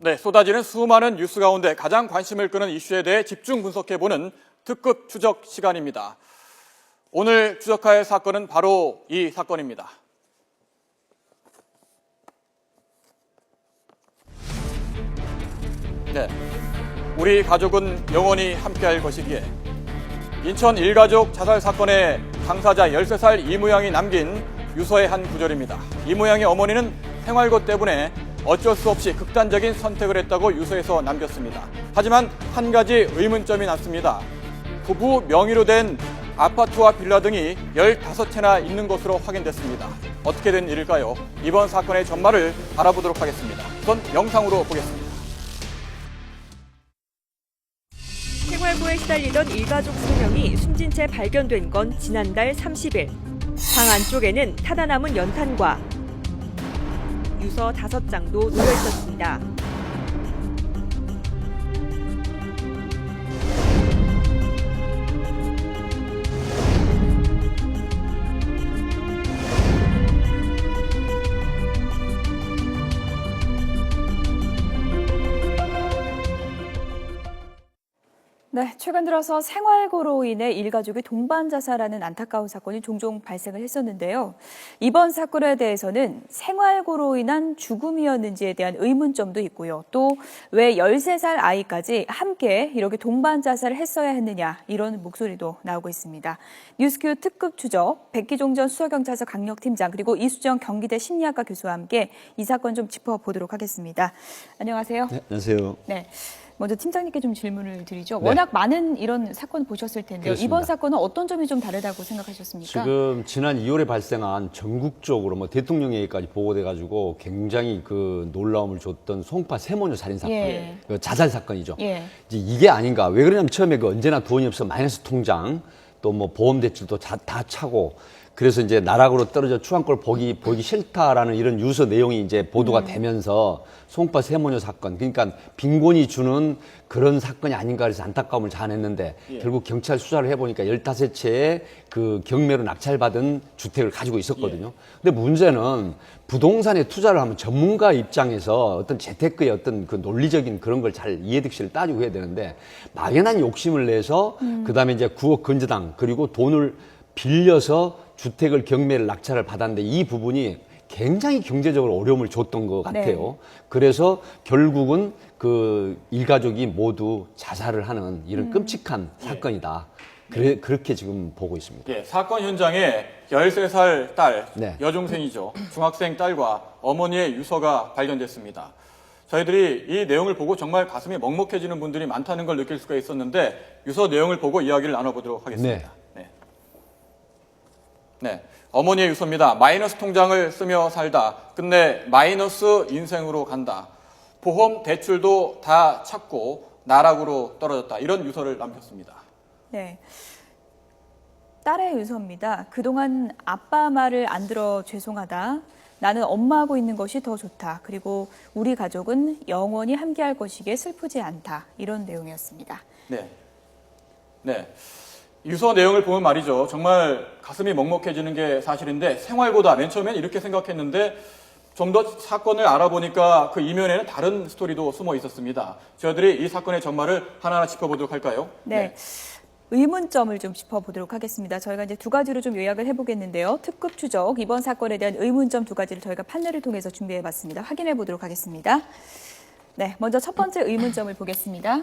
네, 쏟아지는 수많은 뉴스 가운데 가장 관심을 끄는 이슈에 대해 집중 분석해보는 특급 추적 시간입니다. 오늘 추적할 사건은 바로 이 사건입니다. 네, 우리 가족은 영원히 함께할 것이기에 인천 일가족 자살 사건의 당사자 13살 이무양이 남긴 유서의 한 구절입니다. 이무양의 어머니는 생활고 때문에 어쩔 수 없이 극단적인 선택을 했다고 유서에서 남겼습니다. 하지만 한 가지 의문점이 남습니다. 부부 명의로 된 아파트와 빌라 등이 15채나 있는 것으로 확인됐습니다. 어떻게 된 일일까요? 이번 사건의 전말을 알아보도록 하겠습니다. 우선 영상으로 보겠습니다. 생활고에 시달리던 일가족 3명이 숨진 채 발견된 건 지난달 30일. 방 안쪽에는 타다 남은 연탄과 유서 5장도 놓여 있었습니다. 네, 최근 들어서 생활고로 인해 일가족이 동반 자살하는 안타까운 사건이 종종 발생을 했었는데요. 이번 사건에 대해서는 생활고로 인한 죽음이었는지에 대한 의문점도 있고요. 또 왜 13살 아이까지 함께 이렇게 동반 자살을 했어야 했느냐, 이런 목소리도 나오고 있습니다. 뉴스큐 특급 추적 백기종 전 수서경찰서 강력팀장 그리고 이수정 경기대 심리학과 교수와 함께 이 사건 좀 짚어보도록 하겠습니다. 안녕하세요. 네, 안녕하세요. 네. 먼저 팀장님께 좀 질문을 드리죠. 네. 워낙 많은 이런 사건 보셨을 텐데요. 그렇습니다. 이번 사건은 어떤 점이 좀 다르다고 생각하셨습니까? 지금 지난 2월에 발생한 전국적으로 대통령에게까지 보고돼가지고 굉장히 그 놀라움을 줬던 송파 세모녀 살인 사건, 예. 그 자살 사건이죠. 예. 이제 이게 아닌가? 왜 그러냐면 처음에 그 언제나 돈이 없어 마이너스 통장, 또 뭐 보험 대출도 다 차고. 그래서 이제 나락으로 떨어져 추한골 보기 싫다라는 이런 유서 내용이 이제 보도가 되면서 송파 세모녀 사건, 그러니까 빈곤이 주는 그런 사건이 아닌가 해서 안타까움을 자아냈는데 결국 경찰 수사를 해보니까 15채의 그 경매로 낙찰받은 주택을 가지고 있었거든요. 근데 문제는 부동산에 투자를 하면 전문가 입장에서 어떤 재테크의 어떤 그 논리적인 그런 걸 잘 이해득실을 따지고 해야 되는데 막연한 욕심을 내서 그다음에 이제 9억 건저당 그리고 돈을 빌려서 주택을 경매를 낙찰을 받았는데 이 부분이 굉장히 경제적으로 어려움을 줬던 것 같아요. 네. 그래서 결국은 그 일가족이 모두 자살을 하는 이런 끔찍한 사건이다. 그렇게 지금 보고 있습니다. 예, 사건 현장에 13살 딸, 네. 여중생이죠. 중학생 딸과 어머니의 유서가 발견됐습니다. 저희들이 이 내용을 보고 정말 가슴이 먹먹해지는 분들이 많다는 걸 느낄 수가 있었는데 유서 내용을 보고 이야기를 나눠보도록 하겠습니다. 네. 어머니의 유서입니다. 마이너스 통장을 쓰며 살다. 끝내 마이너스 인생으로 간다. 보험 대출도 다 찾고 나락으로 떨어졌다. 이런 유서를 남겼습니다. 네. 딸의 유서입니다. 그동안 아빠 말을 안 들어 죄송하다. 나는 엄마하고 있는 것이 더 좋다. 그리고 우리 가족은 영원히 함께할 것이기에 슬프지 않다. 이런 내용이었습니다. 네. 네. 유서 내용을 보면 말이죠. 정말 가슴이 먹먹해지는 게 사실인데 생활고다. 맨 처음엔 이렇게 생각했는데 좀 더 사건을 알아보니까 그 이면에는 다른 스토리도 숨어 있었습니다. 저희들이 이 사건의 전말을 하나하나 짚어보도록 할까요? 네. 의문점을 좀 짚어보도록 하겠습니다. 저희가 이제 2가지로 좀 요약을 해보겠는데요. 특급 추적, 이번 사건에 대한 의문점 2가지를 저희가 판넬을 통해서 준비해봤습니다. 확인해 보도록 하겠습니다. 네, 먼저 첫 번째 의문점을 보겠습니다.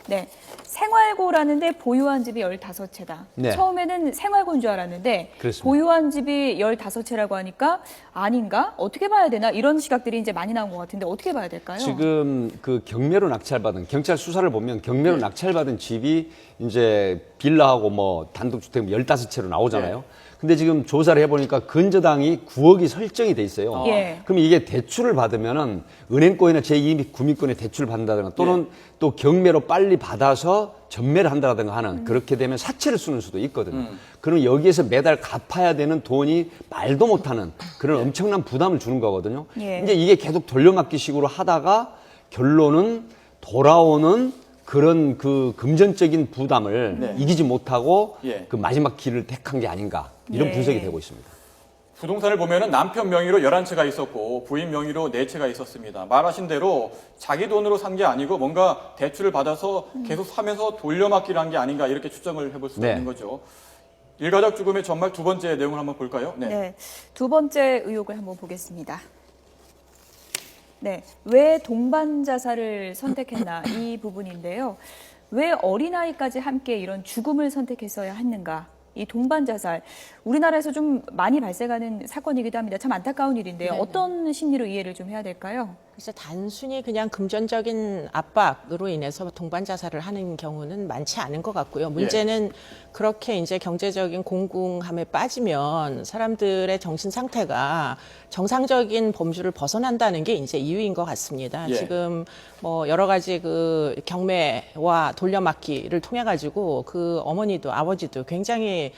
네, 생활고라는데 보유한 집이 15채다. 네. 처음에는 생활고인 줄 알았는데 그렇습니다. 보유한 집이 15채라고 하니까 아닌가? 어떻게 봐야 되나? 이런 시각들이 이제 많이 나온 것 같은데 어떻게 봐야 될까요? 지금 그 경매로 낙찰받은 경찰 수사를 보면 경매로 낙찰받은 집이 이제 빌라하고 뭐 단독주택 15채로 나오잖아요. 근데 지금 조사를 해보니까 건저당이 9억이 설정이 돼 있어요. 예. 그럼 이게 대출을 받으면은 은행권이나 제2구민권에 대출을 받는다든가 또는 또 경매로 빨리 받아서 전매를 한다든가 하는 그렇게 되면 사채를 쓰는 수도 있거든요. 그럼 여기에서 매달 갚아야 되는 돈이 말도 못하는 그런 엄청난 부담을 주는 거거든요. 예. 이제 이게 계속 돌려막기식으로 하다가 결론은 돌아오는 그런 그 금전적인 부담을 이기지 못하고 예. 그 마지막 길을 택한 게 아닌가 이런 예. 분석이 되고 있습니다. 부동산을 보면은 남편 명의로 11채가 있었고 부인 명의로 4채가 있었습니다. 말하신 대로 자기 돈으로 산 게 아니고 뭔가 대출을 받아서 계속 사면서 돌려막기를 한 게 아닌가 이렇게 추정을 해볼 수가 네. 있는 거죠. 일가족 죽음의 정말 두 번째 내용을 한번 볼까요? 네. 두 번째 의혹을 한번 보겠습니다. 네. 왜 동반 자살을 선택했나 이 부분인데요. 왜 어린아이까지 함께 이런 죽음을 선택했어야 했는가? 이 동반 자살, 우리나라에서 좀 많이 발생하는 사건이기도 합니다. 참 안타까운 일인데요. 네네. 어떤 심리로 이해를 좀 해야 될까요? 그래서 단순히 그냥 금전적인 압박으로 인해서 동반 자살을 하는 경우는 많지 않은 것 같고요. 문제는 그렇게 이제 경제적인 공공함에 빠지면 사람들의 정신 상태가 정상적인 범주를 벗어난다는 게 이제 이유인 것 같습니다. 예. 지금 뭐 여러 가지 그 경매와 돌려막기를 통해 가지고 그 어머니도 아버지도 굉장히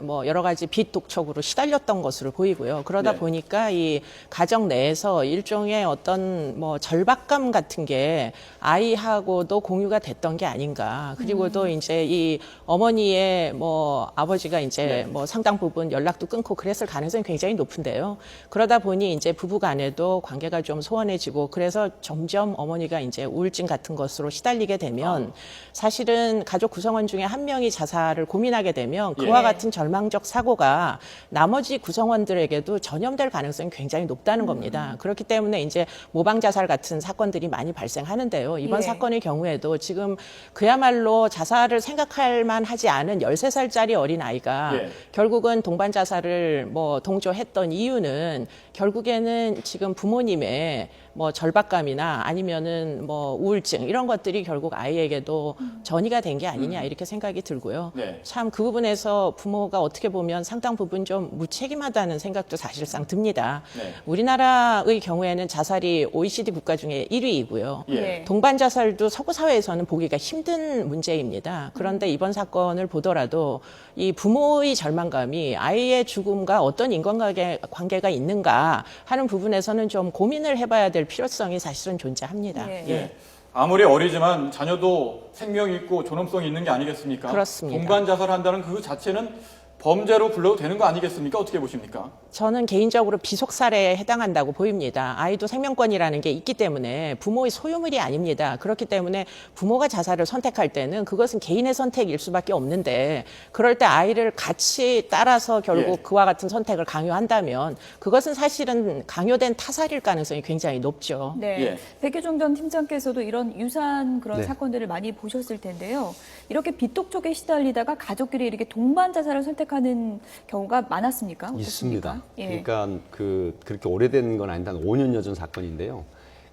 뭐 여러 가지 빚 독촉으로 시달렸던 것으로 보이고요. 그러다 네. 보니까 이 가정 내에서 일종의 어떤 뭐 절박감 같은 게 아이하고도 공유가 됐던 게 아닌가. 그리고 또 이제 이 어머니의 뭐 아버지가 이제 뭐 상당 부분 연락도 끊고 그랬을 가능성이 굉장히 높은데요. 그러다 보니 이제 부부 간에도 관계가 좀 소원해지고 그래서 점점 어머니가 이제 우울증 같은 것으로 시달리게 되면 사실은 가족 구성원 중에 한 명이 자살을 고민하게 되면 그와 같은 절망적 사고가 나머지 구성원들에게도 전염될 가능성이 굉장히 높다는 겁니다. 그렇기 때문에 이제 모방 자살 같은 사건들이 많이 발생하는데요. 이번 예. 사건의 경우에도 지금 그야말로 자살을 생각할 만하지 않은 13살짜리 어린 아이가 예. 결국은 동반 자살을 뭐 동조했던 이유는 결국에는 지금 부모님의 뭐 절박감이나 아니면은 뭐 우울증 이런 것들이 결국 아이에게도 전이가 된 게 아니냐 이렇게 생각이 들고요. 네. 참 그 부분에서 부모가 어떻게 보면 상당 부분 좀 무책임하다는 생각도 사실상 듭니다. 네. 우리나라의 경우에는 자살이 OECD 국가 중에 1위이고요. 예. 동반 자살도 서구 사회에서는 보기가 힘든 문제입니다. 그런데 이번 사건을 보더라도 이 부모의 절망감이 아이의 죽음과 어떤 인간관계가 있는가 하는 부분에서는 좀 고민을 해봐야 될 필요성이 사실은 존재합니다. 예. 예. 아무리 어리지만 자녀도 생명이 있고 존엄성이 있는 게 아니겠습니까? 그렇습니다. 동반 자살한다는 그 자체는 범죄로 불러도 되는 거 아니겠습니까? 어떻게 보십니까? 저는 개인적으로 비속살에 해당한다고 보입니다. 아이도 생명권이라는 게 있기 때문에 부모의 소유물이 아닙니다. 그렇기 때문에 부모가 자살을 선택할 때는 그것은 개인의 선택일 수밖에 없는데 그럴 때 아이를 같이 따라서 결국 예. 그와 같은 선택을 강요한다면 그것은 사실은 강요된 타살일 가능성이 굉장히 높죠. 네. 예. 백혜종 전 팀장께서도 이런 유사한 그런 네. 사건들을 많이 보셨을 텐데요. 이렇게 빚독촉에 시달리다가 가족끼리 이렇게 동반 자살을 선택하는 경우가 많았습니까? 어떻습니까? 있습니다. 예. 그러니까 그렇게 오래된 건 아닌데 한 5년여 전 사건인데요.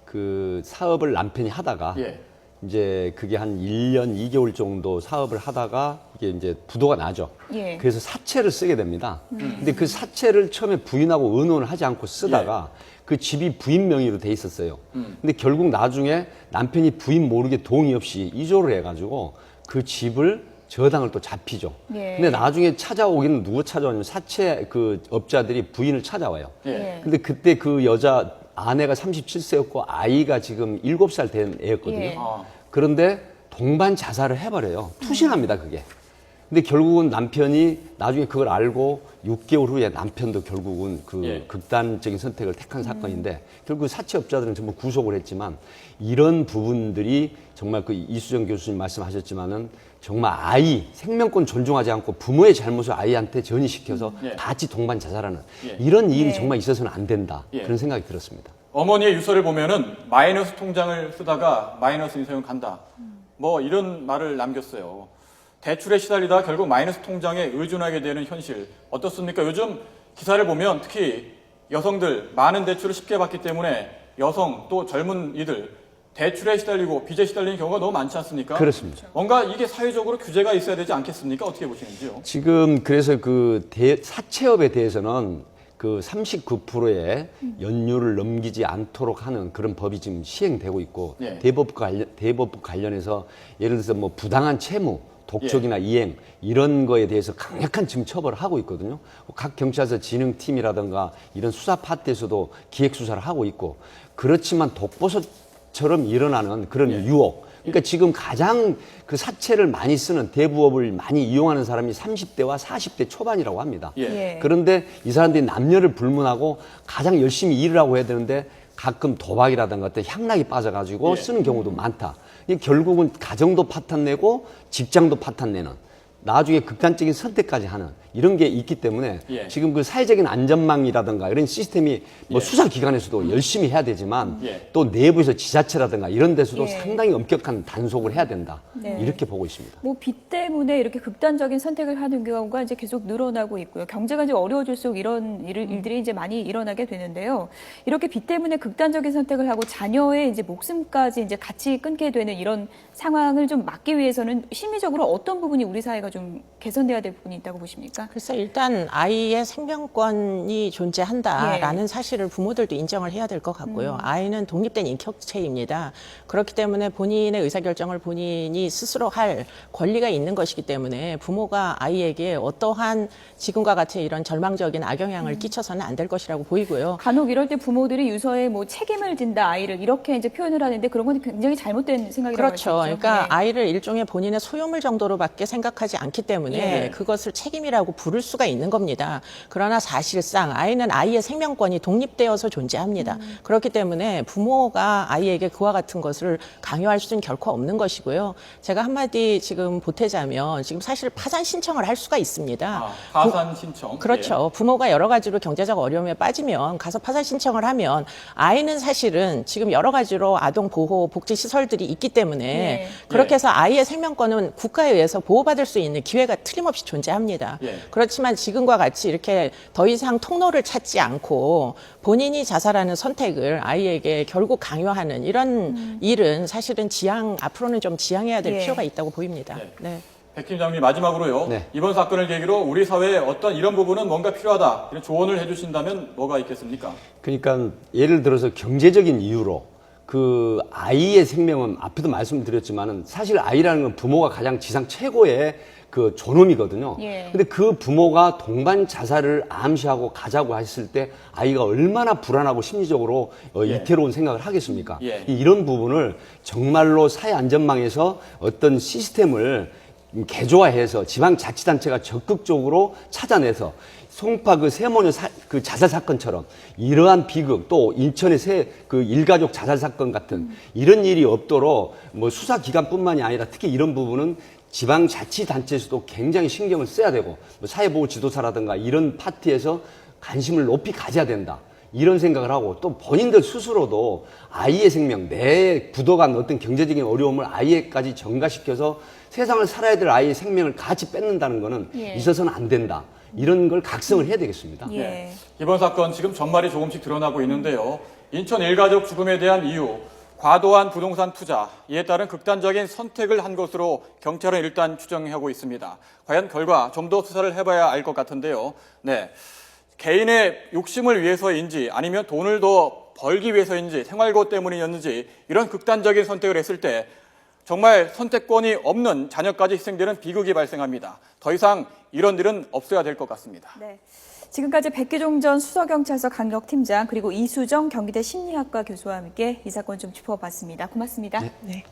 그 사업을 남편이 하다가 예. 이제 그게 한 1년 2개월 정도 사업을 하다가 이게 이제 부도가 나죠. 예. 그래서 사채를 쓰게 됩니다. 근데 그 사채를 처음에 부인하고 의논을 하지 않고 쓰다가 그 집이 부인 명의로 돼 있었어요. 근데 결국 나중에 남편이 부인 모르게 동의 없이 이조를 해가지고 그 집을 저당을 또 잡히죠. 예. 근데 나중에 찾아오기는 누구 찾아오냐면 사채 그 업자들이 부인을 찾아와요. 예. 근데 그때 그 여자 아내가 37세였고 아이가 지금 7살 된 애였거든요. 예. 아. 그런데 동반 자살을 해버려요. 투신합니다, 그게. 근데 결국은 남편이 나중에 그걸 알고 6개월 후에 남편도 결국은 그 예. 극단적인 선택을 택한 사건인데 결국 사채업자들은 전부 구속을 했지만 이런 부분들이 정말 그 이수정 교수님 말씀하셨지만은 정말 아이 생명권 존중하지 않고 부모의 잘못을 아이한테 전이시켜서 예. 같이 동반 자살하는 예. 이런 일이 예. 정말 있어서는 안 된다. 예. 그런 생각이 들었습니다. 어머니의 유서를 보면은 마이너스 통장을 쓰다가 마이너스 인생을 간다. 뭐 이런 말을 남겼어요. 대출에 시달리다가 결국 마이너스 통장에 의존하게 되는 현실 어떻습니까? 요즘 기사를 보면 특히 여성들 많은 대출을 쉽게 받기 때문에 여성 또 젊은 이들 대출에 시달리고 빚에 시달리는 경우가 너무 많지 않습니까? 그렇습니다. 뭔가 이게 사회적으로 규제가 있어야 되지 않겠습니까? 어떻게 보시는지요? 지금 그래서 그 사채업에 대해서는 그 39%의 연료를 넘기지 않도록 하는 그런 법이 지금 시행되고 있고 예. 대법과 관련해서 예를 들어서 뭐 부당한 채무, 독촉이나 이행 이런 거에 대해서 강력한 지금 처벌을 하고 있거든요. 각 경찰서 진흥팀이라든가 이런 수사 파트에서도 기획 수사를 하고 있고 그렇지만 독보적처럼 일어나는 그런 유혹 그러니까 지금 가장 그 사채를 많이 쓰는 대부업을 많이 이용하는 사람이 30대와 40대 초반이라고 합니다. 예. 그런데 이 사람들이 남녀를 불문하고 가장 열심히 일을 하고 해야 되는데 가끔 도박이라든가 어떤 향락이 빠져가지고 예. 쓰는 경우도 많다. 이게 결국은 가정도 파탄내고 직장도 파탄내는 나중에 극단적인 선택까지 하는 이런 게 있기 때문에 예. 지금 그 사회적인 안전망이라든가 이런 시스템이 뭐 예. 수사기관에서도 열심히 해야 되지만 예. 또 내부에서 지자체라든가 이런 데서도 예. 상당히 엄격한 단속을 해야 된다. 네. 이렇게 보고 있습니다. 뭐 빚 때문에 이렇게 극단적인 선택을 하는 경우가 이제 계속 늘어나고 있고요. 경제가 이제 어려워질수록 이런 일들이 이제 많이 일어나게 되는데요. 이렇게 빚 때문에 극단적인 선택을 하고 자녀의 이제 목숨까지 이제 같이 끊게 되는 이런 상황을 좀 막기 위해서는 심리적으로 어떤 부분이 우리 사회가 좀 개선돼야 될 부분이 있다고 보십니까? 글쎄 일단 아이의 생명권이 존재한다라는 예. 사실을 부모들도 인정을 해야 될 것 같고요. 아이는 독립된 인격체입니다. 그렇기 때문에 본인의 의사결정을 본인이 스스로 할 권리가 있는 것이기 때문에 부모가 아이에게 어떠한 지금과 같이 이런 절망적인 악영향을 끼쳐서는 안 될 것이라고 보이고요. 간혹 이럴 때 부모들이 유서에 뭐 책임을 진다 아이를 이렇게 이제 표현을 하는데 그런 건 굉장히 잘못된 생각이라고 그렇죠. 할 수 있죠. 그러니까 네. 아이를 일종의 본인의 소유물 정도로밖에 생각하지 않기 때문에 예. 그것을 책임이라고 부를 수가 있는 겁니다. 그러나 사실상 아이는 아이의 생명권이 독립되어서 존재합니다. 그렇기 때문에 부모가 아이에게 그와 같은 것을 강요할 수는 결코 없는 것이고요. 제가 한마디 지금 보태자면 지금 사실 파산 신청을 할 수가 있습니다. 파산 신청. 그렇죠. 부모가 여러 가지로 경제적 어려움에 빠지면 가서 파산 신청을 하면 아이는 사실은 지금 여러 가지로 아동 보호 복지 시설들이 있기 때문에 네. 그렇게 해서 아이의 생명권은 국가에 의해서 보호받을 수 있는 기회가 틀림없이 존재합니다. 예. 그렇지만 지금과 같이 이렇게 더 이상 통로를 찾지 않고 본인이 자살하는 선택을 아이에게 결국 강요하는 이런 일은 사실은 앞으로는 좀 지양해야 될 예. 필요가 있다고 보입니다. 예. 네. 백 팀장님 마지막으로요. 네. 이번 사건을 계기로 우리 사회에 어떤 이런 부분은 뭔가 필요하다. 이런 조언을 해주신다면 뭐가 있겠습니까? 그러니까 예를 들어서 경제적인 이유로 그 아이의 생명은 앞에도 말씀드렸지만은 사실 아이라는 건 부모가 가장 지상 최고의 그 존엄이거든요. 예. 근데 그 부모가 동반 자살을 암시하고 가자고 했을 때 아이가 얼마나 불안하고 심리적으로 예. 이태로운 생각을 하겠습니까? 예. 이런 부분을 정말로 사회 안전망에서 어떤 시스템을 개조화해서 지방자치단체가 적극적으로 찾아내서 송파 그 세모녀 그 자살 사건처럼 이러한 비극 또 인천의 그 일가족 자살 사건 같은 이런 일이 없도록 뭐 수사기관뿐만이 아니라 특히 이런 부분은 지방자치단체에서도 굉장히 신경을 써야 되고 뭐 사회보호 지도사라든가 이런 파트에서 관심을 높이 가져야 된다. 이런 생각을 하고 또 본인들 스스로도 아이의 생명, 내 굳어간 어떤 경제적인 어려움을 아이에까지 전가시켜서 세상을 살아야 될 아이의 생명을 같이 뺏는다는 거는 예. 있어서는 안 된다. 이런 걸 각성을 해야 되겠습니다. 예. 네. 이번 사건 지금 전말이 조금씩 드러나고 있는데요. 인천 일가족 죽음에 대한 이유, 과도한 부동산 투자, 이에 따른 극단적인 선택을 한 것으로 경찰은 일단 추정하고 있습니다. 과연 결과 좀 더 수사를 해봐야 알 것 같은데요. 네. 개인의 욕심을 위해서인지 아니면 돈을 더 벌기 위해서인지 생활고 때문이었는지 이런 극단적인 선택을 했을 때 정말 선택권이 없는 자녀까지 희생되는 비극이 발생합니다. 더 이상 이런 일은 없어야 될 것 같습니다. 네. 지금까지 백기종 전 수서경찰서 강력팀장 그리고 이수정 경기대 심리학과 교수와 함께 이 사건 좀 짚어봤습니다. 고맙습니다. 네.